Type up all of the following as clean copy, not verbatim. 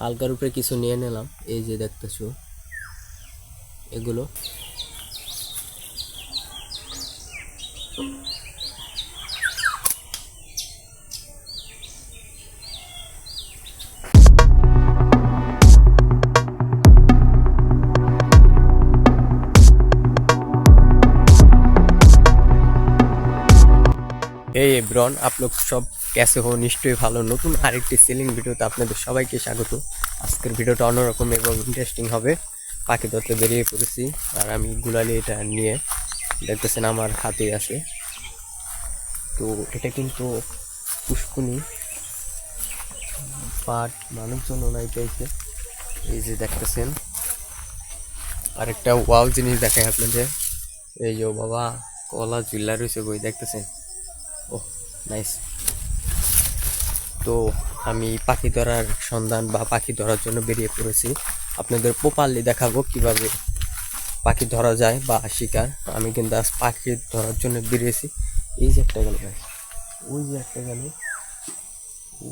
হালকার উপরে কিছু নিয়ে নিলাম, এই যে দেখতেছো এগুলো। এই এভরিওয়ান, आप लोग সব कैसे हो? নিশ্চয়ই ভালো। নতুন আরেকটি সেলিং ভিডিওতে আপনাদের সবাইকে স্বাগত। আজকের ভিডিওটা অন্যরকম এবং ইন্টারেস্টিং হবে। পাখি ধরতে বেরিয়ে পড়েছি আর আমি গুলালি এটা নিয়ে দেখতেছেন আমার হাতে আছে। তো এটা কিন্তু পুষ্কুনি, বাট মানুষজন নাই চাইছে। এই যে দেখতেছেন আরেকটা ওয়াও জিনিস দেখায় আপনাদের। এই যে বাবা, কলা জিল্লা রয়েছে বই দেখতেছেন। ওহ নাইস। তো আমি পাখি ধরার সন্ধান বা পাখি ধরার জন্য বেরিয়ে পড়েছি। আপনাদের প্রপারলি দেখাবো কিভাবে পাখি ধরা যায় বা শিকার। আমি কিন্তু আজ পাখি ধরার জন্য বেরিয়েছি। এই যে একটা গেল ভাই, ওই যে একটা গেল,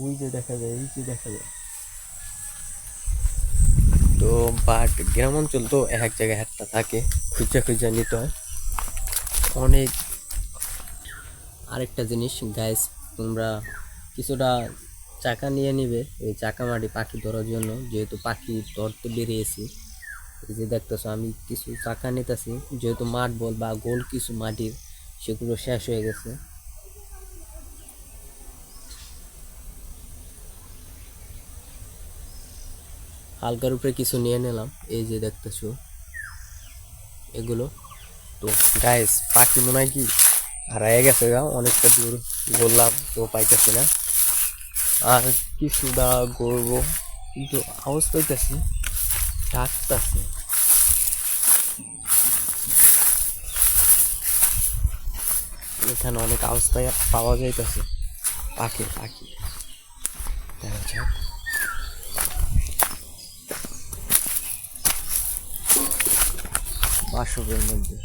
ওই যে দেখা যায়, এই যে দেখা যায়। তো বাট গ্রাম অঞ্চল তো এক জায়গায় একটা থাকে, খুঁজা খুঁজা নিতে হয় অনেক। আরেকটা জিনিস গাইস, তোমরা কিছুটা চাকা নিয়ে নিবে এই চাকা মাটি পাখি ধরার জন্য, যেহেতু পাখি ধরতে বেরিয়েছি। এই যে দেখতেছো আমি কিছু চাকা নিতেছি, যেহেতু মাঠ বল বা গোল কিছু মাটির সেগুলো শেষ হয়ে গেছে। হালকার উপরে কিছু নিয়ে নিলাম, এই যে দেখতেছো এগুলো। তো গাইস পাখি মনে হয় কি হারাই গেছে গা, অনেকটা দূর বললাম তো পাইতেছি না। আর কিছুটা গড়বো কিন্তু আওয়াজ পাইতেছি, ডাকতেছে। এখানে অনেক আওয়াজ পাওয়া যাইতেছে পাখি পাখি। দেখা যাক বাসকের মধ্যে।